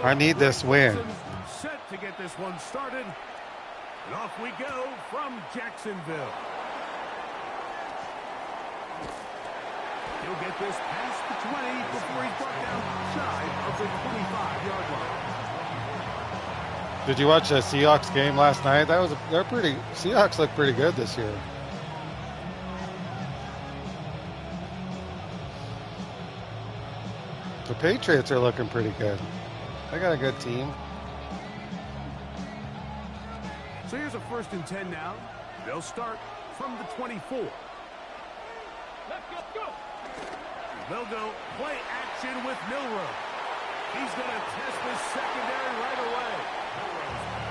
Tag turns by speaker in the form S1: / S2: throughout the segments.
S1: I need this win.
S2: Set to get this one started. And off we go from Jacksonville. He'll get this past the 20 before he's brought down shy of the 25-yard line.
S1: Did you watch the Seahawks game last night? Seahawks look pretty good this year. The Patriots are looking pretty good. They got a good team.
S2: So here's a 1st and 10 now. They'll start from the 24. Let's go. They'll go play action with Milroe. He's going to test this secondary right away.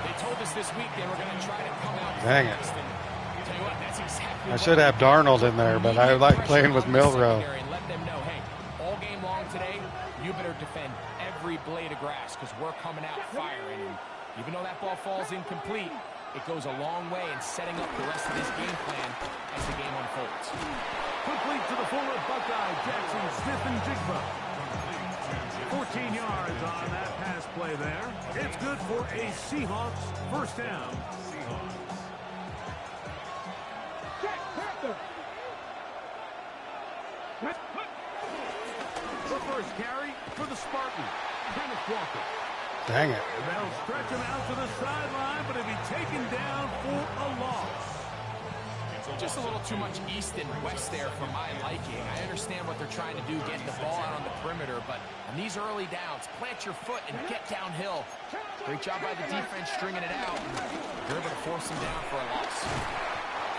S3: They told us this week they were going to try to come out.
S1: Dang it.
S3: Tell you what, that's exactly
S1: I should have Darnold in there, but I like playing with Milroe.
S3: And let them know, hey, all game long today, you better defend every blade of grass because we're coming out firing. And even though that ball falls incomplete, it goes a long way in setting up the rest of this game plan as the game unfolds.
S2: Complete to the full of Buckeye. Jackson, Smith, and Jigba. 14 yards on that pass play there. It's good for a Seahawks 1st down. The first carry for the Spartans. Kenneth Walker.
S1: Dang it.
S2: And they'll stretch him out to the sideline, but he'll be taken down for a loss.
S3: Just a little too much east and west there for my liking. I understand what they're trying to do, getting the ball out on the perimeter, but on these early downs, plant your foot and get downhill. Great job by the defense stringing it out. They're able to force them down for a loss.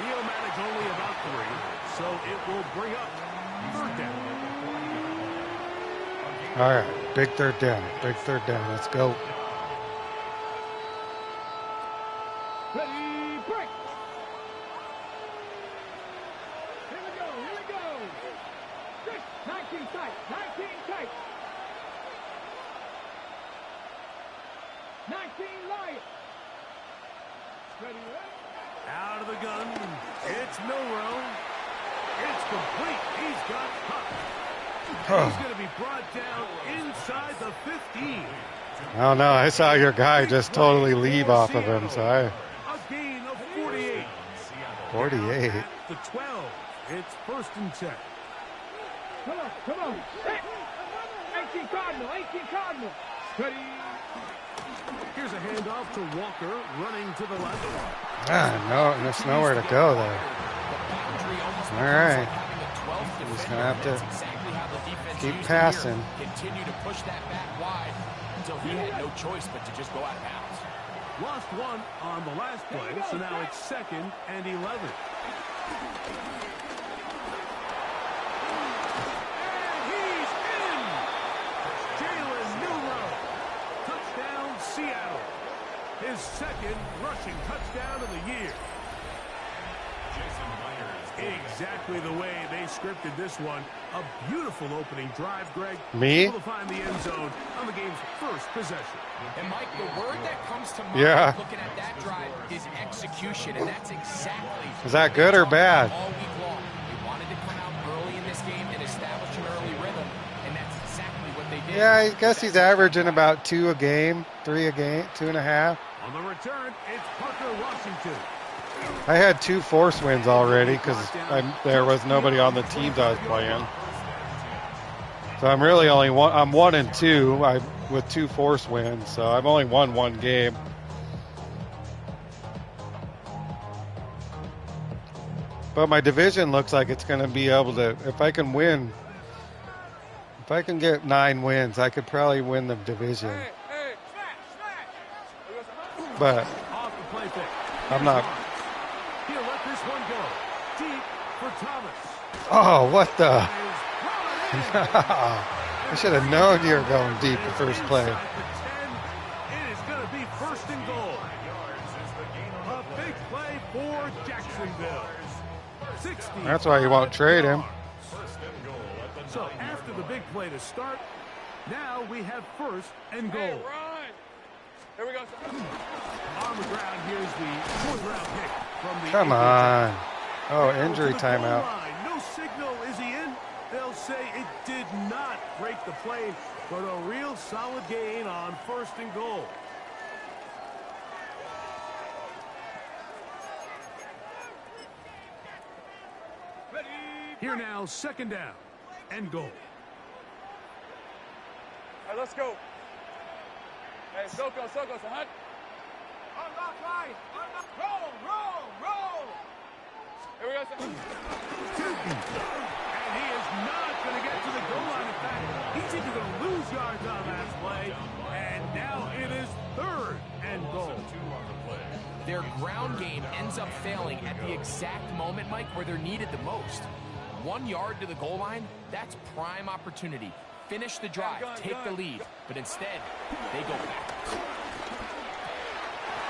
S2: He'll manage only about 3, so it will bring up 3rd down.
S1: All right, big 3rd down. Big 3rd down. Let's go.
S2: Ready, break. Here we go. 19 tight. 19 Lions. Ready, out of the gun. It's Milroe. It's complete. He's got Huck. He's going to be brought down inside the 15.
S1: Oh, no, I saw your guy just totally leave off of him, so
S2: A gain of 48.
S1: 48.
S2: At the 12. It's 1st and 10. Come on. 18 Cardinal. Steady. Here's a handoff to Walker, running to the left.
S1: No, there's nowhere to go there. All right. Just going to have to keep passing.
S3: Continue to push that back wide until he had no choice but to just go out of bounds.
S2: Lost 1 on the last play, so now it's 2nd and 11. And he's in! Jalen Milroe. Touchdown, Seattle. His 2nd rushing touchdown of the year. Exactly the way they scripted this one. A beautiful opening drive, Greg.
S1: Me?
S2: Able to find the end zone on the game's 1st possession.
S3: And Mike, the word that comes to mind looking at that drive is execution, and that's exactly.
S1: Is that good or bad?
S3: All week long, they wanted to come out early in this game and establish an early rhythm, and that's exactly what they did.
S1: Yeah, I guess he's averaging about 2 a game, 3 a game, 2.5.
S2: On the return, it's Parker Washington.
S1: I had 2 force wins already because there was nobody on the teams I was playing. So I'm really only one. I'm 1 and 2 with 2 force wins. So I've only won 1 game. But my division looks like it's going to be able to. If I can win, if I can get 9 wins, I could probably win the division. But I'm not.
S2: He'll let this one go. Deep for Thomas.
S1: Oh, what the? I should have known you were going deep the first play.
S2: It is going to be 1st and goal. A big play for Jacksonville. 60.
S1: That's why you won't trade him.
S2: So after the big play to start, now we have 1st and goal.
S4: Hey, Ron. Here we go.
S2: On the ground, here's the 4th round pick from the.
S1: Come on. Oh, injury timeout.
S2: No signal. Is he in? They'll say it did not break the plane, but a real solid gain on 1st and goal. Here now, 2nd down and goal.
S4: All right, let's go. Hey, Soko, Sahad. Unlock line. Roll. Here we go, Sahad.
S2: And he is not going to get to the goal line. In fact, he's either going to lose yards on that play, and now it is 3rd and goal.
S3: Their ground game ends up failing at the exact moment, Mike, where they're needed the most. 1 yard to the goal line, that's prime opportunity. Finish the drive, take the lead, but instead, they go backwards.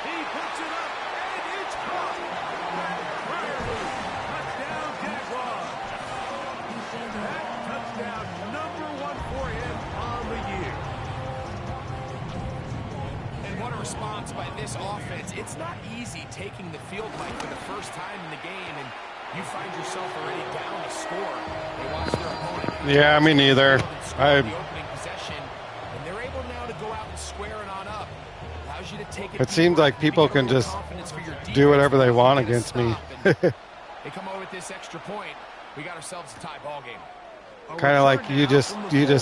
S2: He puts it up, and it's caught. Touchdown, Jaguars. That touchdown, number 1 for him on the year.
S3: And what a response by this offense. It's not easy taking the field, Mike, for the first time in the game, and you find yourself already down to score. They watch their opponent.
S1: Yeah, me neither.
S3: The opening possession, and they're able now to go out and square it on up. Allows you to take
S1: It seems like people can just do whatever they want against me.
S3: They come over with this extra point. We got ourselves a tie ball game.
S1: Kind of like you just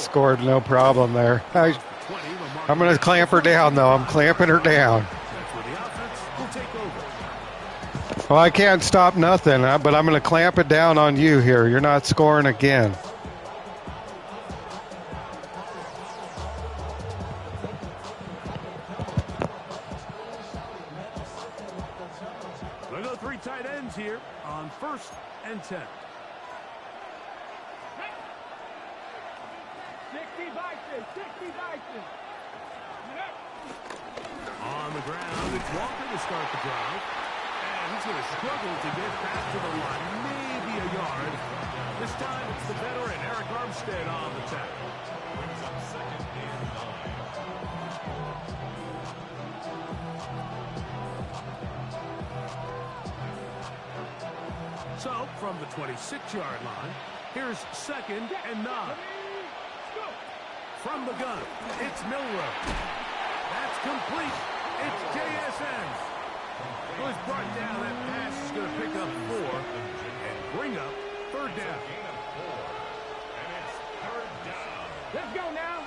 S1: scored, no problem there. I'm going to clamp her down, though. I'm clamping her down. Well, I can't stop nothing, but I'm going to clamp it down on you here. You're not scoring again.
S2: We'll go 3 tight ends here on 1st and 10.
S4: 60 Bison.
S2: On the ground, it's Walker to start the drive. And he's going to struggle to get back to the line, maybe a yard. This time it's the veteran, Eric Armstead, on the tackle. Brings up 2nd and 9. So, from the 26-yard line, here's 2nd and 9. From the gun, it's Milrow. That's complete. It's JSN. Was brought down. That pass is going to pick up 4 and bring up 3rd down. And it's 3rd down.
S4: Let's go now.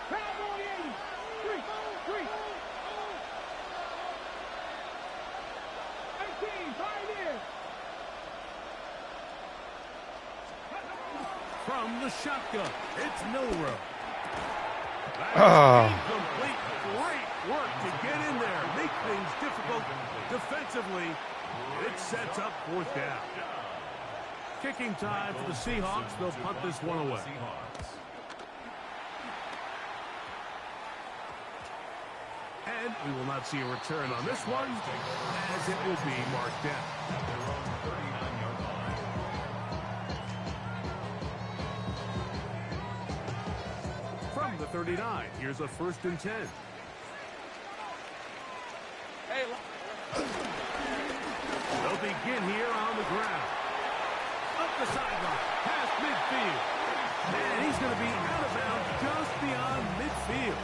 S4: Crowd on the 80. 3. 18, Pioneer.
S2: From the shotgun, it's Milrow. Complete. Great work to get in there, make things difficult defensively. It sets up 4th down. Kicking time for the Seahawks. They'll punt this one away. And we will not see a return on this one, as it will be marked down. From the 39, here's a 1st and 10.
S4: Hey,
S2: They'll begin here on the ground. Up the sideline, past midfield. And he's going to be out of bounds just beyond midfield.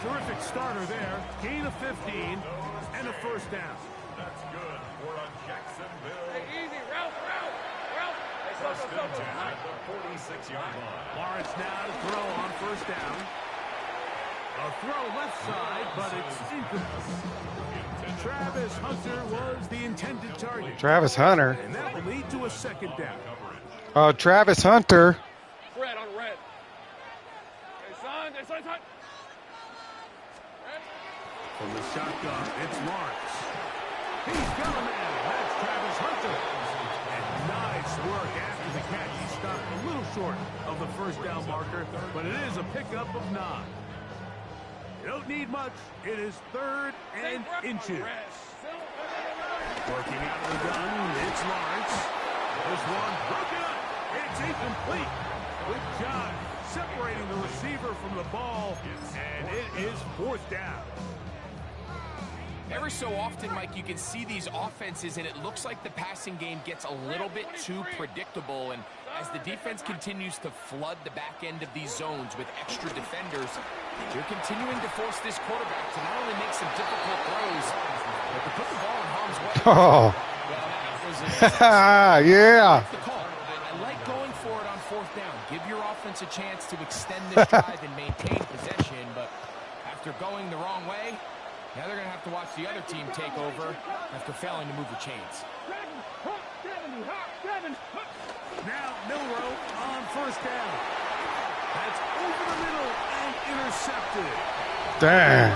S2: Terrific starter there. Gain of 15 and a 1st down.
S5: That's good for a Jacksonville.
S4: hey, easy. Route. Hey,
S5: First and 10
S4: Soko.
S5: at the 46-yard line.
S2: Lawrence now to throw on 1st down. A throw left side, but it's incomplete. Travis Hunter was the intended target.
S1: Travis Hunter.
S2: And that will lead to a 2nd down.
S1: Oh, Travis Hunter.
S4: Red on red. Hey, son. Red.
S2: From the shotgun, it's Lawrence. He's got a man. That's Travis Hunter. And nice work after the catch. He stopped a little short of the 1st down marker, but it is a pickup of 9. You don't need much. It is 3rd and inches. Working out of the gun, it's Lawrence. This one broken up. It's incomplete. Good job separating the receiver from the ball, and it is 4th down.
S3: Every so often, Mike, you can see these offenses, and it looks like the passing game gets a little bit too predictable. And as the defense continues to flood the back end of these zones with extra defenders, you're continuing to force this quarterback to not only make some difficult throws, but to put the ball in harm's way.
S1: Oh.
S3: Well, that was
S1: yeah.
S3: the call. I like going for it on fourth down. Give your offense a chance to extend this drive and maintain possession, but after going the wrong way, now they're going to have to watch the other team take over after failing to move the chains.
S2: Now Milrow on first down. That's over the middle and intercepted.
S1: Damn.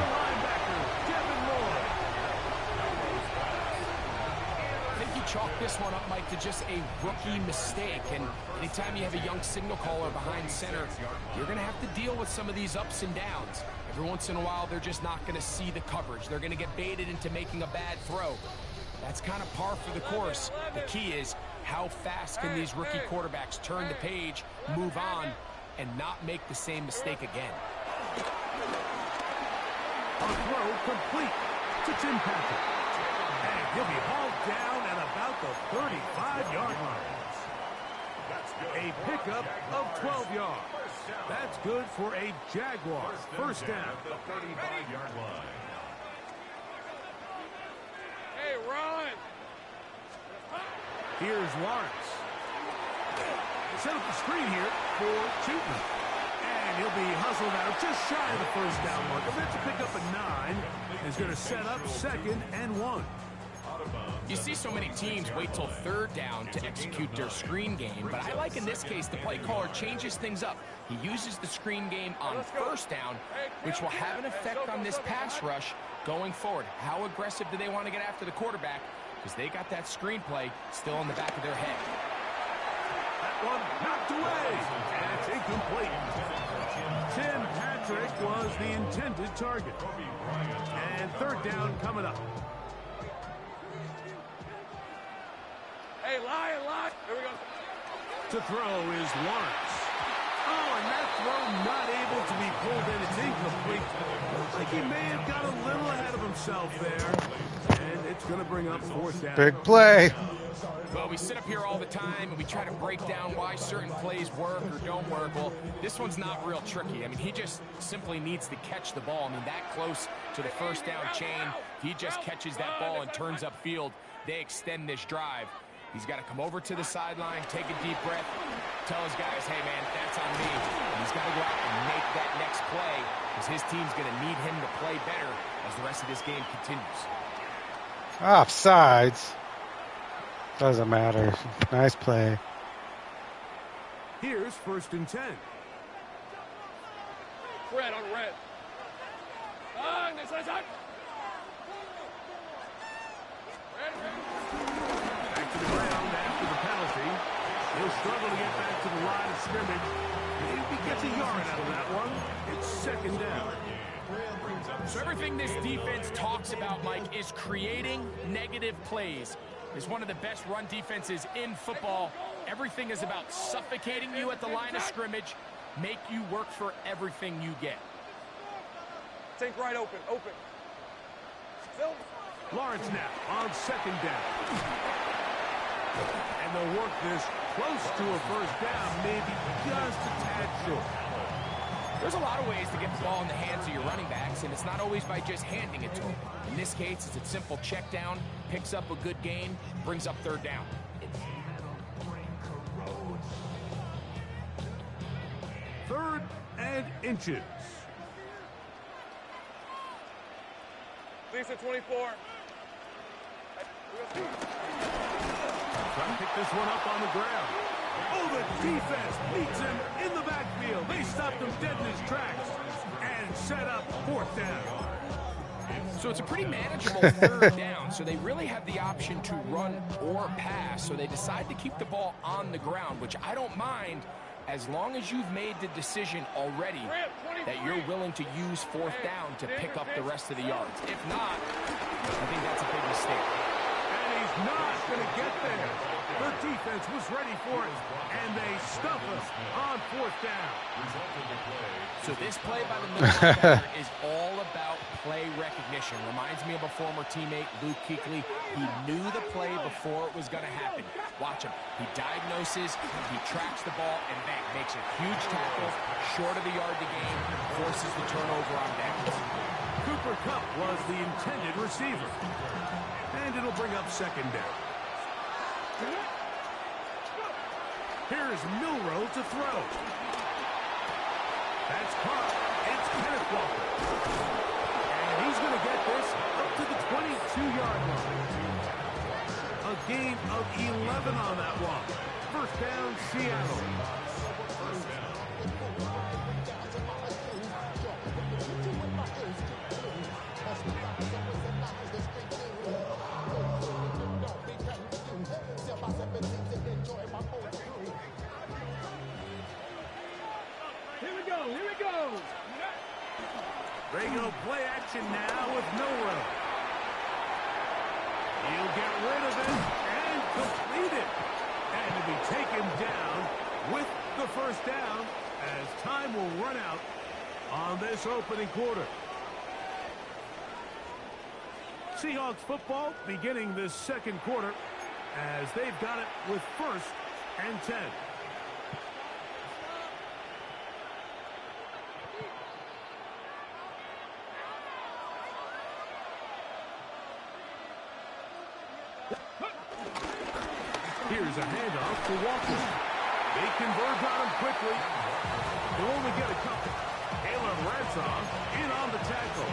S3: I think you chalk this one up, Mike, to just a rookie mistake. And anytime you have a young signal caller behind center, you're going to have to deal with some of these ups and downs. Every once in a while, they're just not going to see the coverage. They're going to get baited into making a bad throw. That's kind of par for the course. The key is how fast can these rookie quarterbacks turn the page, move on, and not make the same mistake again.
S2: A throw complete to Tim Patrick. And he'll be hauled down at about the 35-yard line. A pickup of 12 yards. That's good for a Jaguar first down.
S5: The 35-yard line.
S4: Hey, run!
S2: Here's Lawrence. Set up the screen here for Chutney. And he'll be hustled out just shy of the first down mark. That's a pickup of 9. Is going to set up 2nd and 1.
S3: You see so many teams wait till third down to execute their screen game, but I like in this case the play caller changes things up. He uses the screen game on first down, which will have an effect on this pass rush going forward. How aggressive do they want to get after the quarterback? Because they got that screen play still in the back of their head.
S2: That one knocked away. And it's incomplete. Tim Patrick was the intended target. And third down coming up.
S4: Hey, Lion! Here we go.
S2: To throw is Lawrence. Oh, and that throw not able to be pulled in. It's incomplete. Like he may have got a little ahead of himself there. And it's going to bring up fourth down.
S1: Big play.
S3: Well, we sit up here all the time and we try to break down why certain plays work or don't work. Well, this one's not real tricky. I mean, he just simply needs to catch the ball. I mean, that close to the first down chain, if he just catches that ball and turns upfield, they extend this drive. He's got to come over to the sideline, take a deep breath, tell his guys, hey, man, that's on me. And he's got to go out and make that next play because his team's going to need him to play better as the rest of this game continues.
S1: Offsides. Doesn't matter. Nice play.
S2: Here's 1st and 10.
S4: Red on red. Next side.
S2: Back to the ground after the penalty. He'll struggle to get back to the line of scrimmage. Maybe he gets a yard out of that one. It's 2nd down.
S3: So everything this defense talks about, Mike, is creating negative plays. It's one of the best run defenses in football. Everything is about suffocating you at the line of scrimmage, make you work for everything you get.
S4: Think right open.
S2: Lawrence now on 2nd down. And they'll work this close to a first down, maybe just a tad short.
S3: There's a lot of ways to get the ball in the hands of your running backs, and it's not always by just handing it to them. In this case, it's a simple check down, picks up a good gain, brings up third down.
S2: 3rd and inches.
S4: Lisa 24.
S2: Trying to pick this one up on the ground. Oh, the defense meets him in the backfield. They stopped him dead in his tracks and set up 4th down.
S3: So it's a pretty manageable third down, so they really have the option to run or pass, so they decide to keep the ball on the ground, which I don't mind as long as you've made the decision already that you're willing to use 4th down to pick up the rest of the yards. If not, I think that's a big mistake.
S2: And he's not going to get there. The defense was ready for it, and they stuff us on 4th down.
S3: So this play by the middle linebacker is all about play recognition. Reminds me of a former teammate, Luke Kuechly. He knew the play before it was going to happen. Watch him. He diagnoses, he tracks the ball, and bang, makes a huge tackle, short of the yard to gain, forces the turnover on downs.
S2: Cooper Kupp was the intended receiver. And it'll bring up 2nd down. Here's Milroe to throw. That's caught. It's Kenneth Walker. And he's going to get this up to the 22-yard line. A gain of 11 on that walk. 1st down, Seattle.
S4: Here we go.
S2: They go play action now with Milroe. He'll get rid of it and complete it. And to be taken down with the 1st down as time will run out on this opening quarter. Seahawks football beginning this 2nd quarter as they've got it with 1st and 10. Here's a handoff to Walker. They converge on him quickly. They'll only get a couple. Taylor Ransall in on the tackle.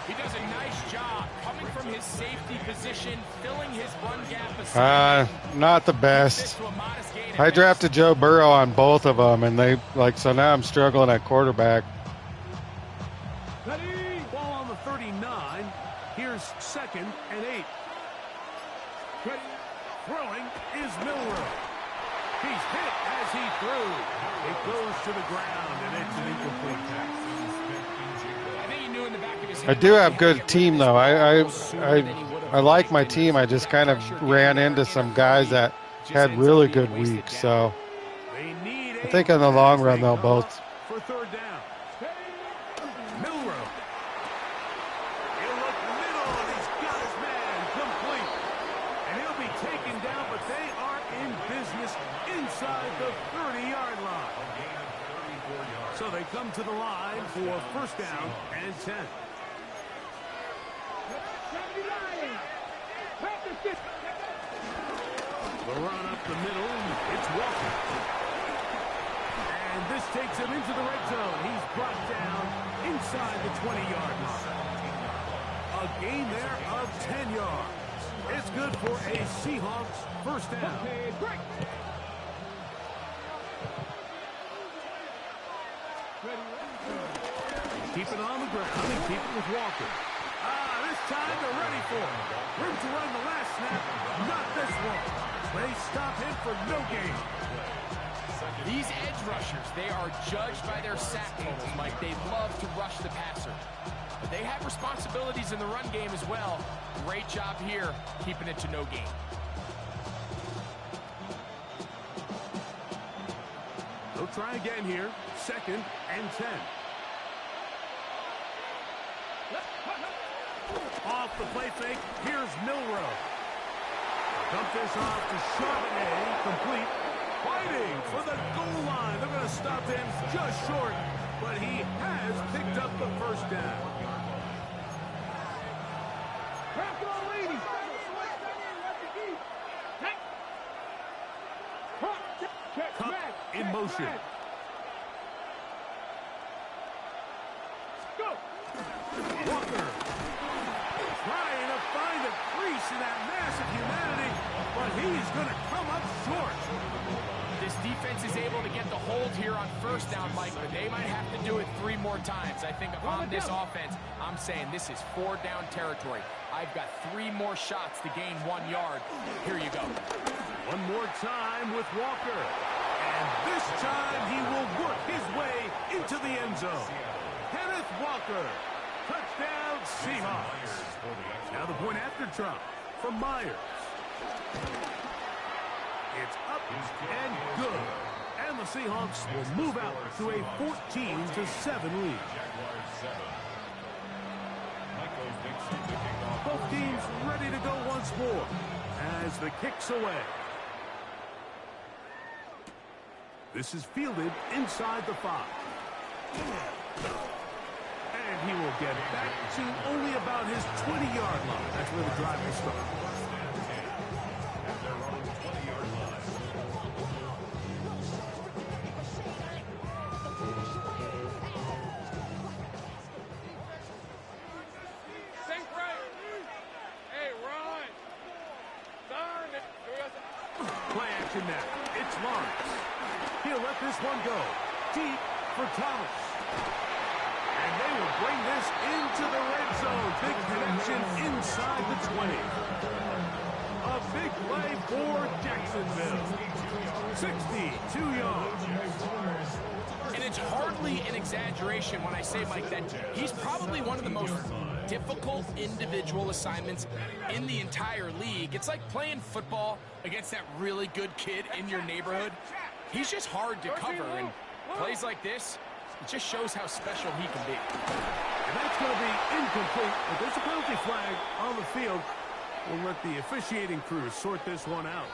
S3: He does a nice job coming from his safety position, filling his run gap.
S1: Not the best. I drafted Joe Burrow on both of them, and so now I'm struggling at quarterback.
S2: Ready? Ball on the 39. Here's 2nd and 8. Throwing is Milroe. He's hit as he threw. It goes to the ground, and it's an incomplete pass.
S3: I think he knew in the back of his head.
S1: I do have good team, though. I like my team. I just kind of ran into some guys that had really good weeks. So I think in the long run, they'll both.
S2: For 3rd down. Milroe. He'll look middle, and he's got his man complete. And he'll be taken down, but they are in business inside the 30-yard line. So they come to the line for 1st down and 10. The run up the middle, it's Walker. And this takes him into the red zone. He's brought down inside the 20-yard line. A gain there of 10 yards. It's good for a Seahawks 1st down. Keep it on the ground and keep it with Walker. This time they're ready for him. Room to run the last snap. Not this one. They stop him for no gain.
S3: These edge rushers, they are judged by their sack totals, Mike. They love to rush the passer. But they have responsibilities in the run game as well. Great job here, keeping it to no gain.
S2: They'll try again here. 2nd and 10. Off the play fake, here's Milroe. Dump this off to Charbonnet, complete. Fighting for the goal line. They're going to stop him just short, but he has picked up the 1st down. Kupp in motion. Walker trying to find a crease in that massive humanity, but he's going to come up short.
S3: This defense is able to get the hold here on 1st down, Mike, but they might have to do it 3 more times. I think if I'm this offense, I'm saying this is 4 down territory. I've got 3 more shots to gain 1 yard. Here you go.
S2: One more time with Walker. And this time he will work his way into the end zone. Kenneth Walker. Touchdown, Seahawks. Now the point after try from Myers. It's up and good. And the Seahawks will move out to a 14-7 lead. Both teams ready to go once more as the kick's away. This is fielded inside the 5. And he will get back to only about his 20-yard line. That's where the drive will start. Play action now. It's Lawrence. He'll let this one go. Deep for Thomas. And they will bring this into the red zone. Big connection inside the 20. A big play for Jacksonville. 62 yards.
S3: And it's hardly an exaggeration when I say, Mike, that he's probably one of the most difficult individual assignments in the entire league. It's like playing football against that really good kid in your neighborhood. He's just hard to cover, and plays like this, it just shows how special he can be.
S2: And that's going to be incomplete, but there's a penalty flag on the field. We'll let the officiating crew sort this one out.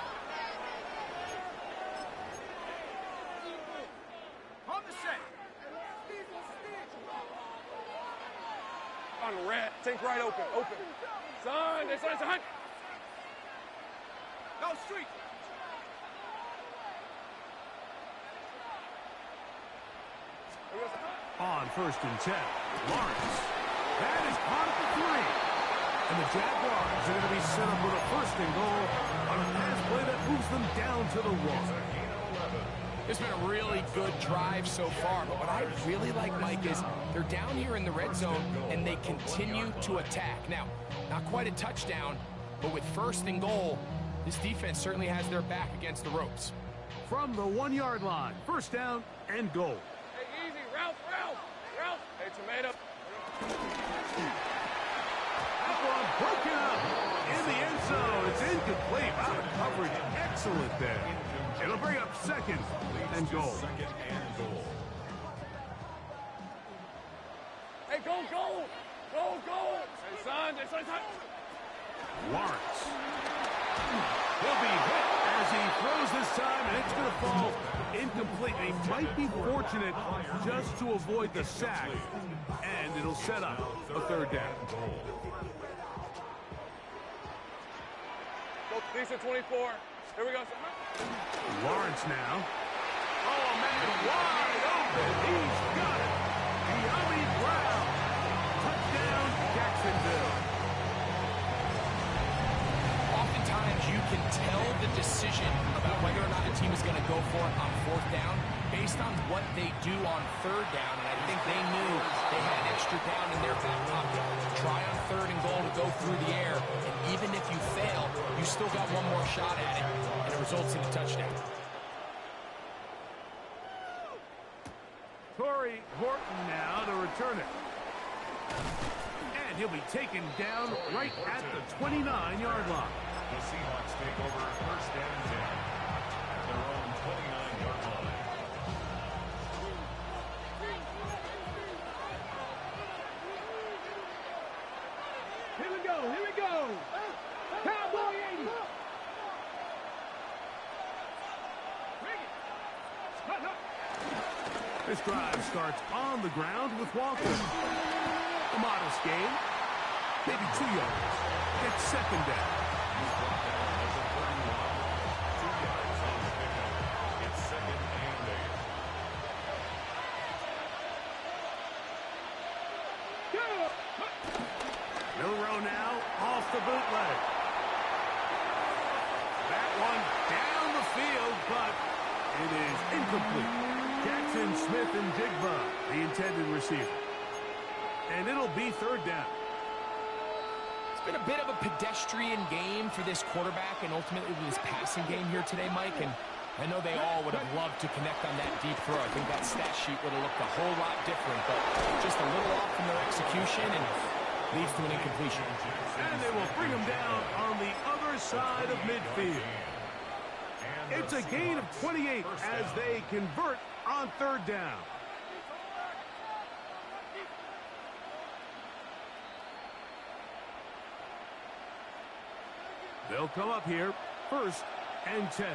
S4: On the set. On red. Think right open. Open. Son, it's on. No, street.
S2: On 1st and 10, Lawrence. That is caught at the 3. And the Jaguars are going to be set up with a 1st and goal on a pass play that moves them down to the 1.
S3: It's been a really good drive so far, but what I really like, Mike, is they're down here in the red zone, and they continue to attack. Now, not quite a touchdown, but with 1st and goal, this defense certainly has their back against the ropes.
S2: From the 1-yard line, 1st down and goal.
S4: Hey, easy. Ralph. Hey, tomato.
S2: That one broken up in the end zone. It's incomplete. Out of coverage. Excellent there. It'll bring up 2nd and goal.
S4: Hey, go. Hey, son.
S2: Lawrence. He'll be hit as he throws this time, and it's going to fall incomplete. They might be fortunate just to avoid the sack, and it'll set up a 3rd down.
S4: Decent 24. Here we go.
S2: Lawrence now. Oh, man, wide open. He's got it. De'Ami Brown. Touchdown, Jacksonville.
S3: Oftentimes, you can tell the decision about whether or not a team is going to go for it on 4th down based on what they do on 3rd down. And I think they knew they had an extra down in their back pocket to try on 3rd and goal to go through the air. And even if you fail, you still got one more shot at it, and it results in a touchdown.
S2: Torrey Horton now to return it. And he'll be taken down right at the 29-yard line.
S5: The Seahawks take over 1st and 10 at their own 29-yard line.
S4: Here we go. Cowboy 80.
S2: This drive starts on the ground with Walker. A modest gain. Maybe 2 yards. It's 2nd down.
S5: It's 2nd and 8.
S2: Milrow now off the bootleg. That one down the field, but it is incomplete. Jackson, Smith, and Jigba, the intended receiver. And it'll be 3rd down.
S3: It's been a bit of a pedestrian game for this quarterback and ultimately this passing game here today, Mike. And I know they all would have loved to connect on that deep throw. I think that stat sheet would have looked a whole lot different, but just a little off from their execution and leads to an incompletion.
S2: And they will bring him down on the other side of midfield.
S5: And
S2: It's a gain of 28 as they convert on 3rd down. They'll come up here, 1st and 10.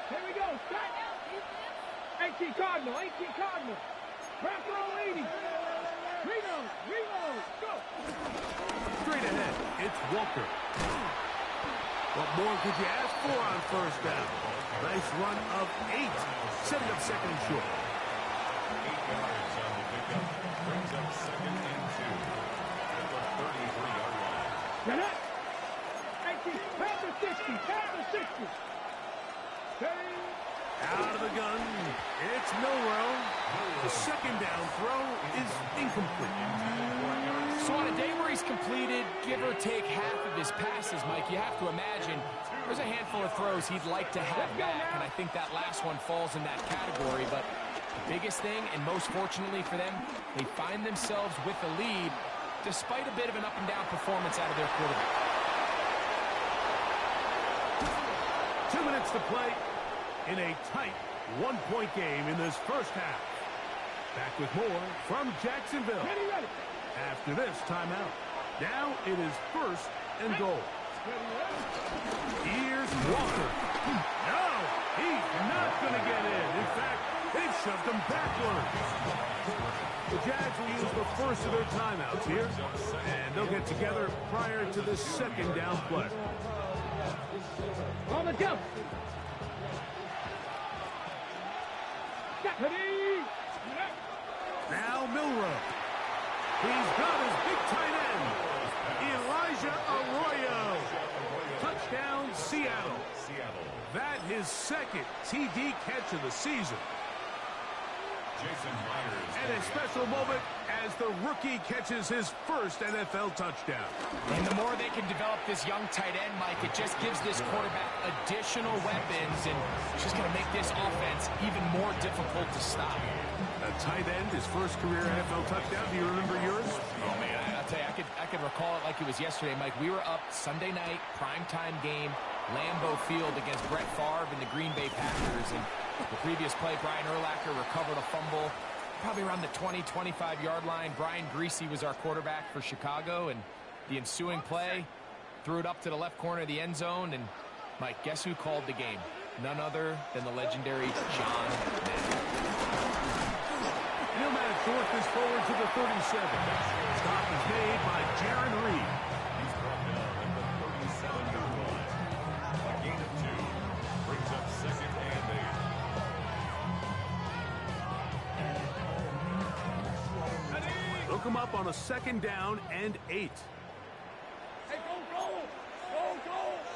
S4: Here we go. Start. 18 Cardinal. 18 Cardinal. Pressure on 80. Reload. Reload. Go.
S2: Straight ahead, it's Walker. What more could you ask for on 1st down? Nice run of 8, setting up 2nd and short.
S5: 8 yards on the pickup. Brings up 2nd and 2 at the 33-yard line.
S4: Get up. 18. Pass to 60. Pass to 60.
S2: Out of the gun, it's Milroe. The 2nd down throw is incomplete.
S3: So on a day where he's completed, give or take half of his passes, Mike, you have to imagine there's a handful of throws he'd like to have back, and I think that last one falls in that category. But the biggest thing, and most fortunately for them, they find themselves with the lead despite a bit of an up-and-down performance out of their quarterback.
S2: 2 minutes to play in a tight 1-point game in this 1st half. Back with more from Jacksonville.
S4: Ready.
S2: After this timeout, now it is 1st and goal. Here's Walker. No, he's not going to get in. In fact, they've shoved him backwards. The Jags will use the first of their timeouts here, and they'll get together prior to the 2nd down play.
S4: On the jump. Ready.
S2: Now Milroe. He's got his big tight end, Elijah Arroyo. Touchdown, Seattle. That his 2nd TD catch of the season.
S5: Jason Myers.
S2: And a special moment as the rookie catches his 1st NFL touchdown.
S3: And the more they can develop this young tight end, Mike, it just gives this quarterback additional weapons, and it's just going to make this offense even more difficult to stop.
S2: A tight end, his 1st career NFL touchdown. Do you remember yours?
S3: Oh, man, I'll tell you, I could recall it like it was yesterday, Mike. We were up Sunday night, primetime game, Lambeau Field against Brett Favre and the Green Bay Packers. And the previous play, Brian Urlacher recovered a fumble probably around the 20, 25-yard line. Brian Greasy was our quarterback for Chicago, and the ensuing play threw it up to the left corner of the end zone. And, Mike, guess who called the game? None other than the legendary John Madden.
S2: Newman forces forward to the 37. Stop is made by Jaron Reed.
S5: He's brought down at the 37-yard line. A gain of 2 brings up 2nd and 8.
S2: Look him up on a 2nd down and 8.
S4: Hey, go.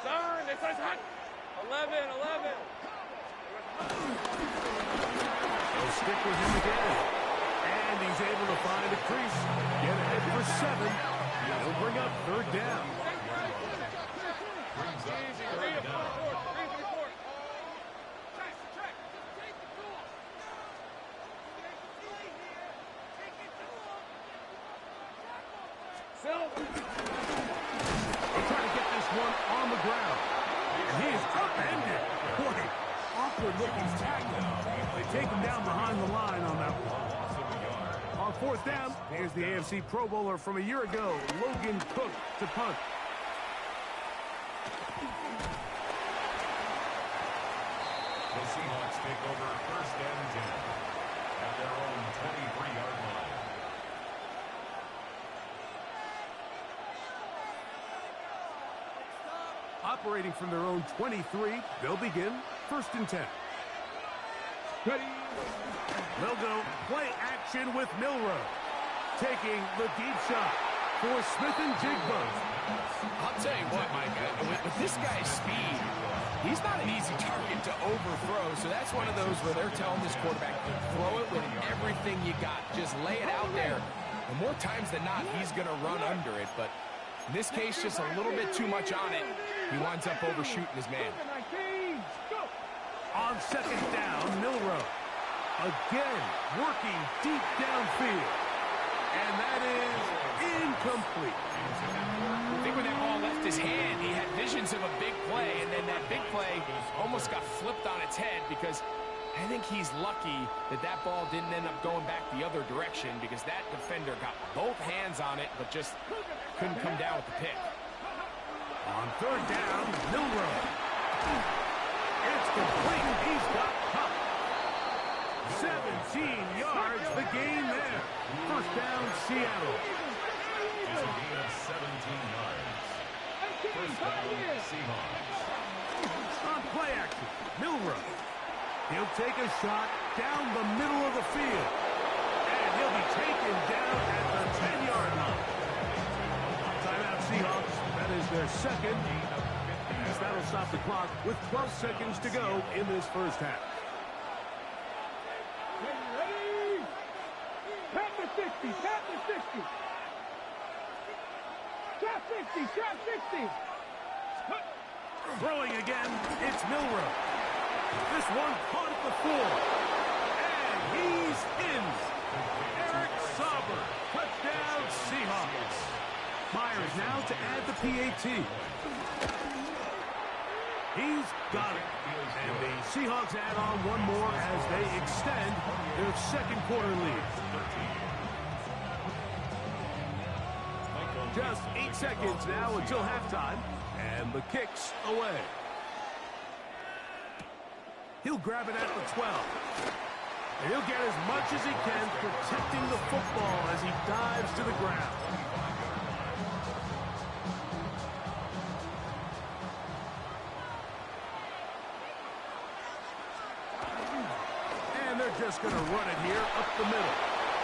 S4: Turn. This is hot. 11.
S2: They'll stick with him again. And he's able to find a crease. Get ahead for 7. He'll bring up 3rd down.
S5: Brings up 3rd down.
S2: They try to get this one on the ground. And he is upended. Boy, awkward-looking tackle. They take him down behind the line on that one. On 4th down, here's the AFC Pro Bowler from a year ago, Logan Cook, to punt.
S5: The Seahawks take over 1st and 10 at their own 23-yard line.
S2: Operating from their own 23, they'll begin 1st and 10.
S4: Ready.
S2: They'll go play action with Milroe. Taking the deep shot for Smith and Jigba.
S3: I'll tell you what, Mike, with this guy's speed, he's not an easy target to overthrow. So that's one of those where they're telling this quarterback, throw it with everything you got. Just lay it out there. And more times than not, he's going to run under it. But in this case, just a little bit too much on it. He winds up overshooting his man.
S2: On 2nd down, Milroe. Again, working deep downfield. And that is incomplete.
S3: I think when that ball left his hand, he had visions of a big play, and then that big play almost got flipped on its head because I think he's lucky that that ball didn't end up going back the other direction because that defender got both hands on it but just couldn't come down with the pick.
S2: On third down, Milroe. It's complete. He's got covered. 17 yards, the gain there. First down, Seattle.
S5: It's a gain of 17 yards. First down, Seahawks.
S2: On play action, Milroe. He'll take a shot down the middle of the field. And he'll be taken down at the 10-yard line. Timeout, Seahawks. That is their second. As that'll stop the clock with 12 seconds to go in this first half.
S4: Ready? Tap the 60, tap the 60. Tap 60, tap 60.
S2: Throwing again, it's Milroe. This one caught at the 4. And he's in. Eric Sauber, touchdown Seahawks. Myers now to add the PAT. He's got it. And the Seahawks add on one more as they extend their second quarter lead. Just 8 seconds now until halftime. And the kick's away. He'll grab it at the 12. And he'll get as much as he can protecting the football as he dives to the ground. And they're just going to run it here up the middle.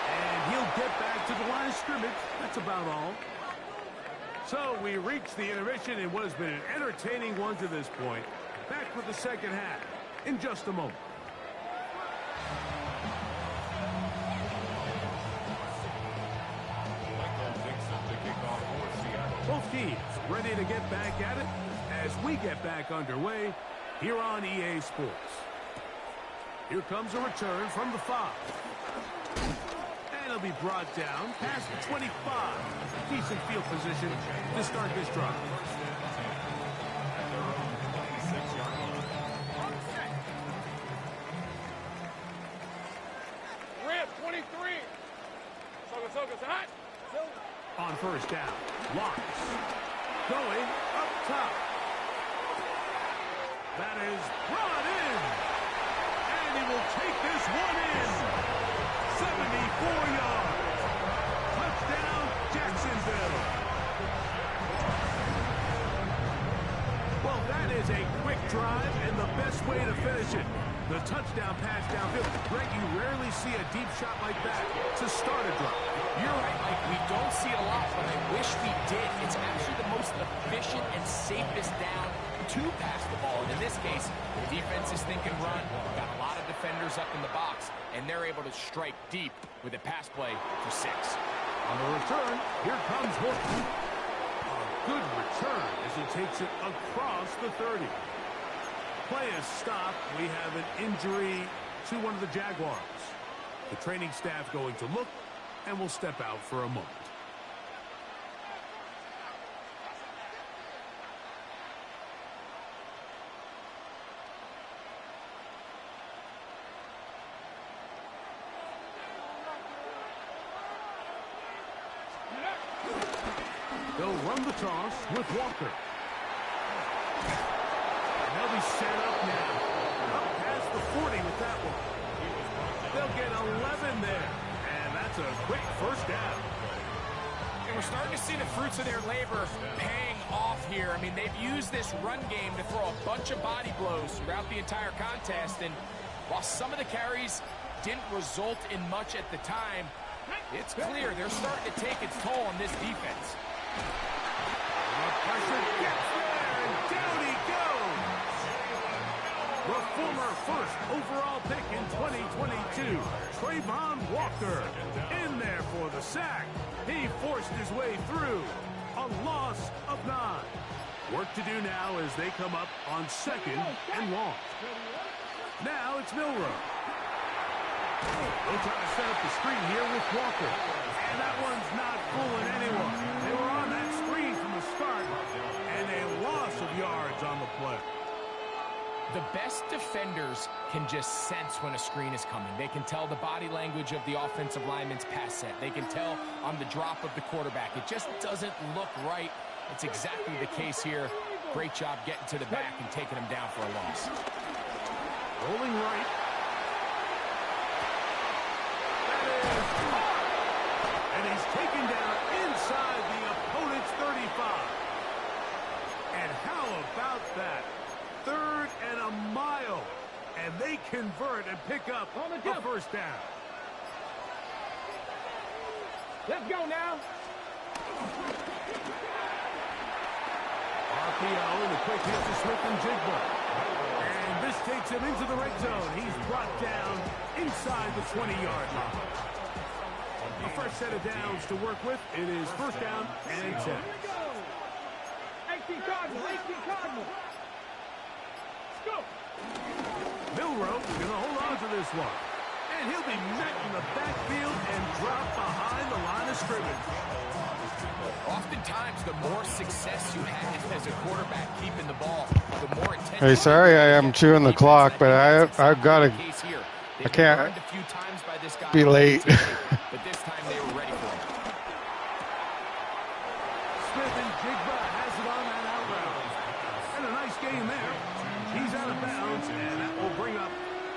S2: And he'll get back to the line of scrimmage. That's about all. So we reach the intermission in what has been an entertaining one to this point. Back with the second half in just a moment. Both teams ready to get back at it as we get back underway here on EA Sports. Here comes a return from the 5. And it'll be brought down past the 25. Decent field position to start this drive.
S4: Rip, 23. Soga's hot.
S2: On first down, Lawrence going up top. That is brought in. And he will take this one in. 74 yards. Touchdown, Jacksonville. Well, that is a quick drive and the best way to finish it. The touchdown pass downfield. Greg, you rarely see a deep shot like that to start a drive.
S3: You're right, Mike. We don't see it a lot, but I wish we did. It's actually the most efficient and safest down to pass the ball. And in this case, the defense is thinking run. Got a lot of defenders up in the box, and they're able to strike deep with a pass play for 6.
S2: On the return, here comes Horton. A good return as he takes it across the 30. Play is stopped. We have an injury to one of the Jaguars. The training staff going to look and will step out for a moment. They'll run the toss with Walker. And they'll be set up now. Up past the 40 with that one. They'll get 11 there. And that's a quick first down.
S3: And we're starting to see the fruits of their labor paying off here. I mean, they've used this run game to throw a bunch of body blows throughout the entire contest. And while some of the carries didn't result in much at the time, it's clear they're starting to take its toll on this defense.
S2: Pressure gets there, and down he goes. The former first overall pick in 2022, Trayvon Walker, in there for the sack. He forced his way through. A loss of 9. Work to do now as they come up on 2nd and long. Now it's Milroe. They'll try to set up the screen here with Walker. And that one's not fooling anyone. They were on that screen from the start, and a loss of yards on the play.
S3: The best defenders can just sense when a screen is coming. They can tell the body language of the offensive lineman's pass set. They can tell on the drop of the quarterback. It just doesn't look right. It's exactly the case here. Great job getting to the back and taking him down for a loss.
S2: Rolling right. That is caught. And he's taken down inside the opponent's 35. And how about that? 3rd and a mile. And they convert and pick up a first down.
S4: Let's go now.
S2: RPO and a quick hit to Smith and Jigba. And this takes him into the red zone. He's brought down inside the 20-yard line. A fresh set of downs to work with. It is first down and 10.
S4: 18 Cardinal, 18 Cardinal. Go.
S2: Milroe is going to hold on to this one. And he'll be met in the backfield and dropped behind the line of scrimmage.
S3: Oftentimes, the more success you have as a quarterback keeping the ball, the more intense.
S1: Hey, sorry I am chewing the clock, but I've got to. I can't be late.
S3: But this time they were ready for it.
S2: Smith and Jigba has it on that out route. And a nice gain there. He's out of bounds, and that will bring up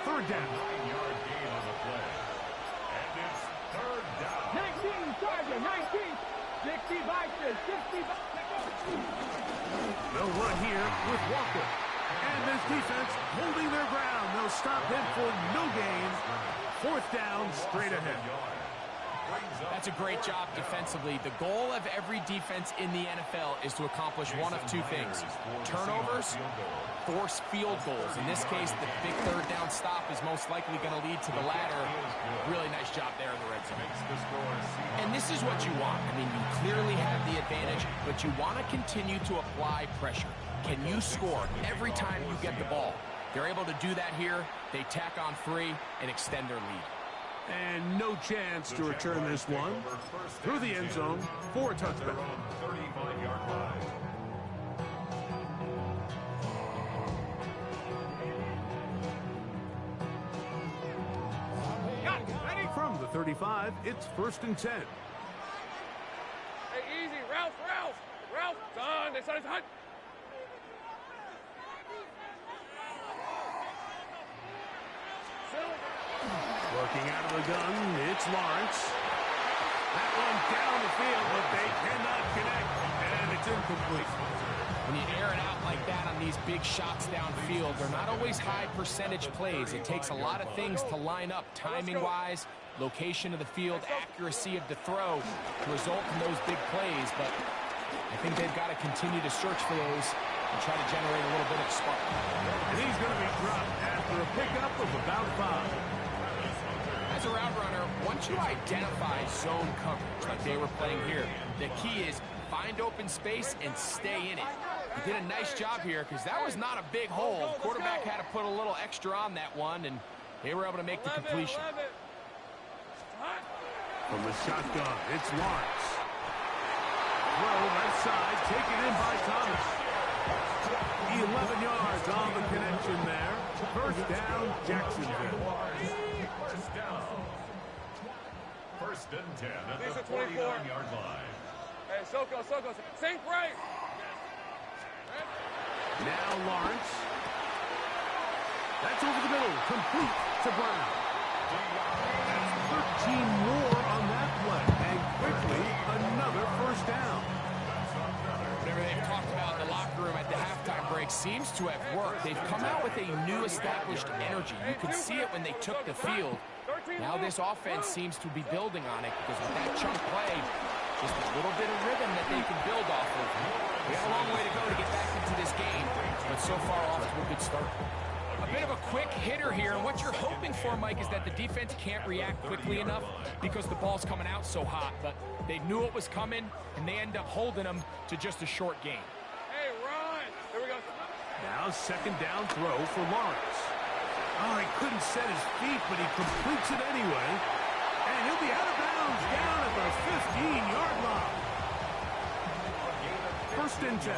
S2: third down.
S5: 9-yard gain on the play. And it's third down.
S4: 19 Charger, 19. 60 Vikings, 60 Vikings.
S2: They'll run here with Walker. And this defense holding their ground. They'll stop him for no gain. Fourth down, straight ahead.
S3: That's a great job defensively. The goal of every defense in the NFL is to accomplish one of two things. Turnovers, force field goals. In this case, the big third down stop is most likely going to lead to the latter. Really nice job there in the red zone. And this is what you want. I mean, you clearly have the advantage, but you want to continue to apply pressure. Can you score every time you get the ball? They're able to do that here. They tack on 3 and extend their lead.
S2: And no chance to return this one through the end zone for a touchdown.
S5: 35-yard line.
S2: From the 35, it's first and 10.
S4: Hey, easy, Ralph, son, this is hot.
S2: Working out of the gun, it's Lawrence. That one down the field, but they cannot connect, and it's incomplete.
S3: When you air it out like that on these big shots downfield, they're not always high percentage plays. It takes a lot of things to line up, timing-wise, location of the field, accuracy of the throw to result in those big plays. But I think they've got to continue to search for those and try to generate a little bit of spark.
S2: And he's going to be dropped after a pickup of about 5.
S3: As a route runner, once you identify zone coverage like they were playing here, the key is find open space and stay in it. He did a nice job here because that was not a big hole. Quarterback had to put a little extra on that one, and they were able to make the completion.
S2: From the shotgun, it's Lawrence. Throw left side, taken in by Thomas. 11 yards on the connection there. First down, Jacksonville.
S5: First and 10 at the 49-yard line.
S4: Hey, Soko, sink right.
S2: Now Lawrence. That's over the middle, complete to Brown. That's 13 more on that play, and quickly another first down.
S3: Whatever they've talked about in the locker room at the halftime break seems to have worked. They've come out with a new established energy. You could see it when they took the field. Now this offense seems to be building on it because with that chunk play, just a little bit of rhythm that they can build off of. We have a long way to go to get back into this game, but so far off to a good start. A bit of a quick hitter here, and what you're hoping for, Mike, is that the defense can't react quickly enough because the ball's coming out so hot, but they knew it was coming, and they end up holding them to just a short gain.
S4: Hey, Ron, here we go.
S2: Now second down throw for Lawrence. Oh, he couldn't set his feet, but he completes it anyway. And he'll He'll be out of bounds down at the 15-yard line. First and 10.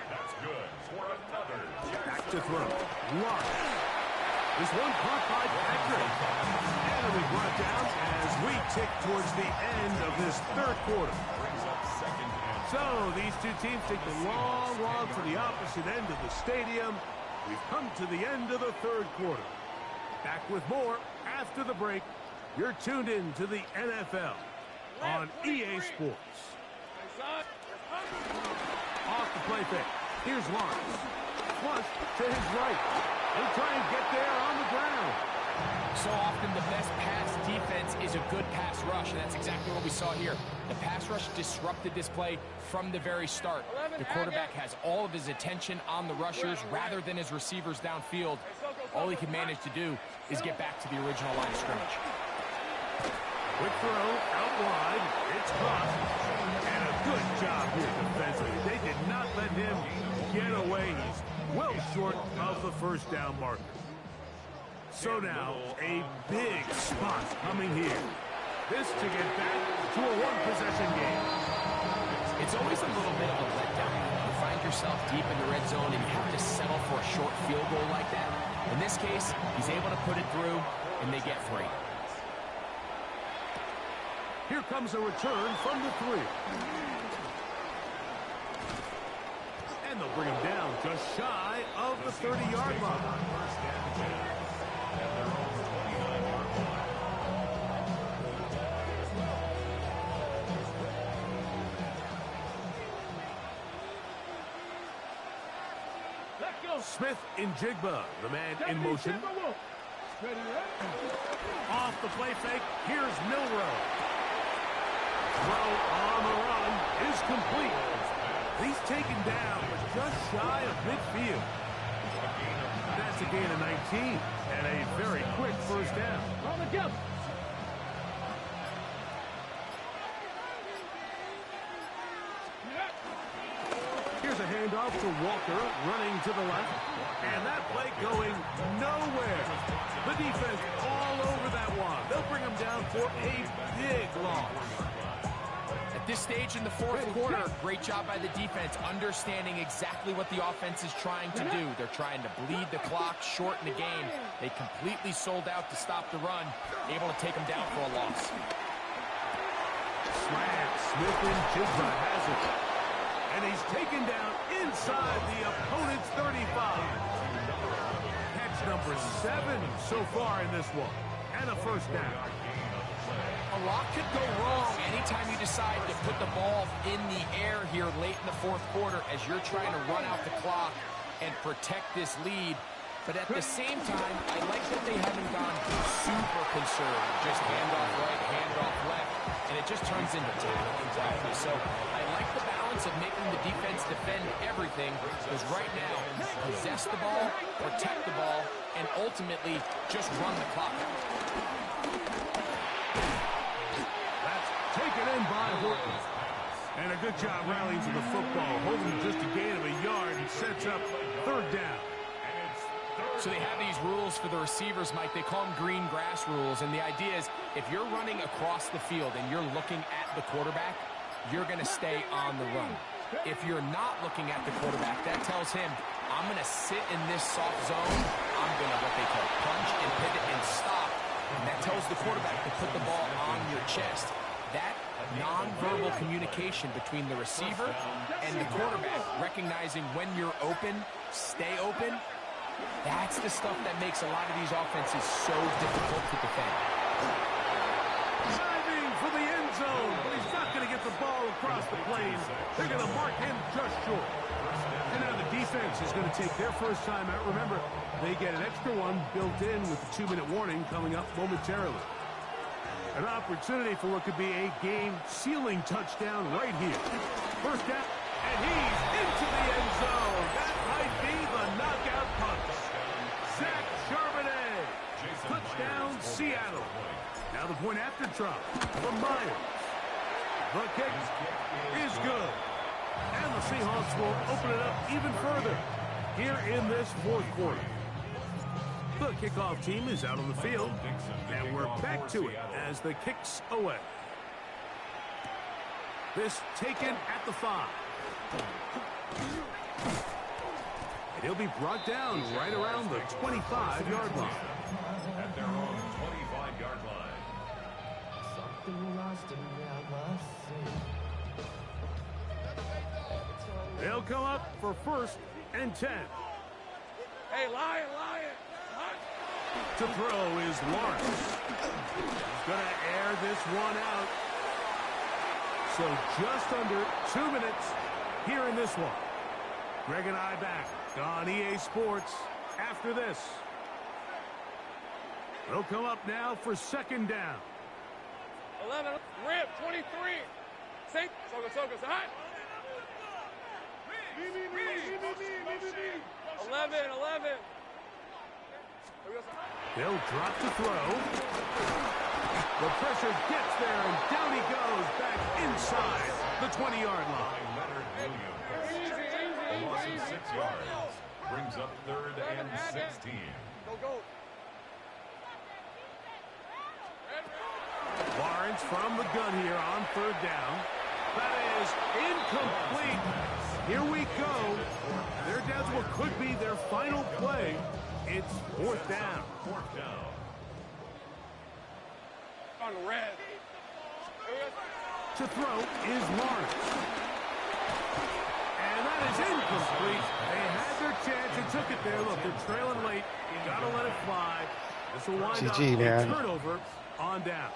S5: That's good for another.
S2: Back to throw. Lawrence. This one caught by Patrick. And it'll be brought down as we tick towards the end of this third quarter.
S5: Brings up second and
S2: So these two teams take the long walk to the opposite end of the stadium. We've come to the end of the third quarter. Back with more after the break. You're tuned in to the NFL on EA Sports. Off the play fake. Here's Lawrence. Flush to his right. He'll try and get there on the ground.
S3: So often the best pass defense is a good pass rush, and that's exactly what we saw here. The pass rush disrupted this play from the very start. The quarterback has all of his attention on the rushers rather than his receivers downfield. All he can manage to do is get back to the original line of scrimmage.
S2: Quick throw, out wide. It's caught. And a good job here defensively. They did not let him get away. He's well short of the first down marker. So now, a big spot coming here. This to get back to a one-possession game.
S3: It's always a little bit of a letdown. You find yourself deep in the red zone and you have to settle for a short field goal like that. In this case, he's able to put it through, and they get free.
S2: Here comes a return from the 3. And they'll bring him down just shy of the 30-yard line. Smith in Jigba, the man in motion. Off the play fake, here's Milrow. Throw on the run is complete. He's taken down, but just shy of midfield. That's a gain of 19 and a very quick first down. On the jump. Here's a handoff to Walker, running to the left. And that play going nowhere. The defense all over that one. They'll bring him down for a big loss.
S3: At this stage in the fourth quarter, great job by the defense, understanding exactly what the offense is trying to do. They're trying to bleed the clock, shorten the game. They completely sold out to stop the run, able to take them down for a loss.
S2: Slant, Smith and Jigba has it. And he's taken down inside the opponent's 35. Catch number 7 so far in this one. And a first down.
S3: A lot could go wrong anytime you decide to put the ball in the air here late in the fourth quarter as you're trying to run out the clock and protect this lead. But at the same time, I like that they haven't gone super conservative. Just handoff right, handoff left, and it just turns into tackling practice. So I like the balance of making the defense defend everything, because right now, possess the ball, protect the ball, and ultimately just run the clock out.
S2: That's taken in by Horton. And a good job rallying to the football, holding just a gain of a yard and sets up third down.
S3: So they have these rules for the receivers, Mike. They call them green grass rules. And the idea is if you're running across the field and you're looking at the quarterback, you're going to stay on the run. If you're not looking at the quarterback, that tells him, I'm going to sit in this soft zone. I'm going to what they call punch and pivot and stop. And that tells the quarterback to put the ball on your chest. That nonverbal communication between the receiver and the quarterback, recognizing when you're open, stay open, that's the stuff that makes a lot of these offenses so difficult to defend.
S2: Diving for the end zone, but he's not going to get the ball across the plane. They're going to mark him just short. And now the defense is going to take their first time out. Remember, they get an extra one built in with the 2-minute warning coming up momentarily. An opportunity for what could be a game-sealing touchdown right here. First down, and he's into the end zone. That might be the knockout punch. Zach Charbonnet. Touchdown, Seattle. Now the point after try from Myers. The kick is good. And the Seahawks will open it up even further here in this fourth quarter. The kickoff team is out on the field, and we're back to it as the kick's away. This taken at the 5. And he'll be brought down right around the 25-yard line.
S5: At their own 25-yard line.
S2: They'll come up for 1st and 10.
S4: Hey, Lion.
S2: To throw is Lawrence. He's going to air this one out. So just under 2 minutes here in this one. Greg and I back on EA Sports after this. They'll come up now for 2nd down.
S4: 11, rip, 23. Sink, Soga, hot. 11.
S2: They'll drop to throw. The pressure gets there, and down he goes back inside the 20-yard line.
S5: Leonard Williams. A loss of 6 yards. Brings up 3rd and 16.
S4: Go.
S2: Lawrence from the gun here on 3rd down. That is incomplete. Here we go. They're down to what could be their final play. It's 4th down.
S5: 4th down.
S4: On the red.
S2: To throw is Lawrence. And that is incomplete. They had their chance and took it there. Look, they're trailing late. Got to let it fly. This will wind up a turnover on downs.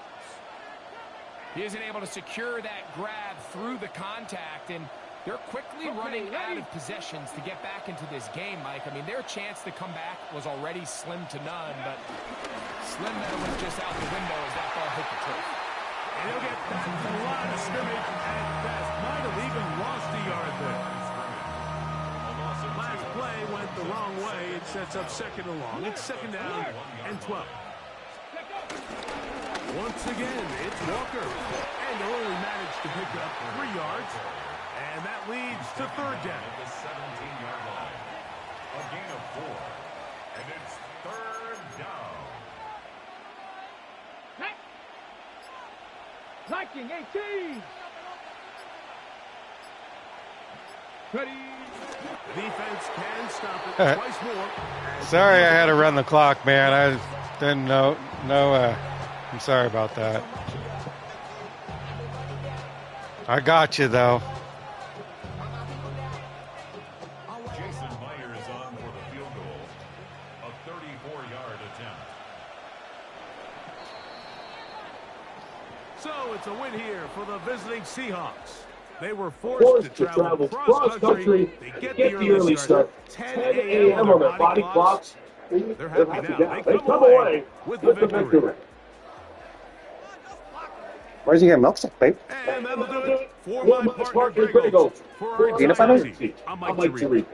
S3: He isn't able to secure that grab through the contact, and they're quickly running out of possessions to get back into this game, Mike. I mean, their chance to come back was already slim to none, but slim that went just out the window as that ball hit the turf.
S2: And he'll get back to the line of scrimmage at best. Might have even lost a yard there. Last play went the wrong way. It sets up 2nd and long. It's 2nd down and 12. Once again, it's Walker. And they'll only manage to pick up 3 yards. And that leads to 3rd down.
S5: At the 17-yard line. A gain of 4. And it's 3rd down.
S4: Liking 18. Ready.
S2: The defense can stop it twice more.
S1: Sorry I had to run the clock, man. I didn't know. I'm sorry about that. I got you, though.
S5: Jason Myers on for the field goal. A 34-yard attempt.
S2: So it's a win here for the visiting Seahawks. They were forced to travel cross-country to get the early start. 10 a.m. on their body clocks. They're happy now. They come away with the victory.
S6: Where's he getting milkshake, babe?
S2: And that'll do it for my partner, Greg Olds. For our
S6: Peanut butter?
S2: I'm Mike Tirico.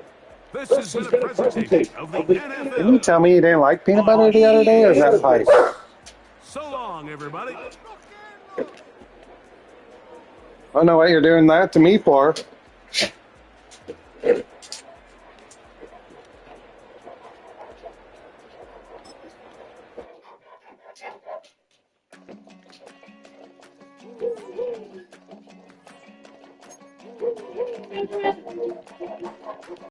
S2: This has been a presentation of the NFL.
S6: Didn't you tell me you didn't like peanut butter the other day, or is that pie?
S2: So long, everybody.
S6: I don't know what you're doing that to me for.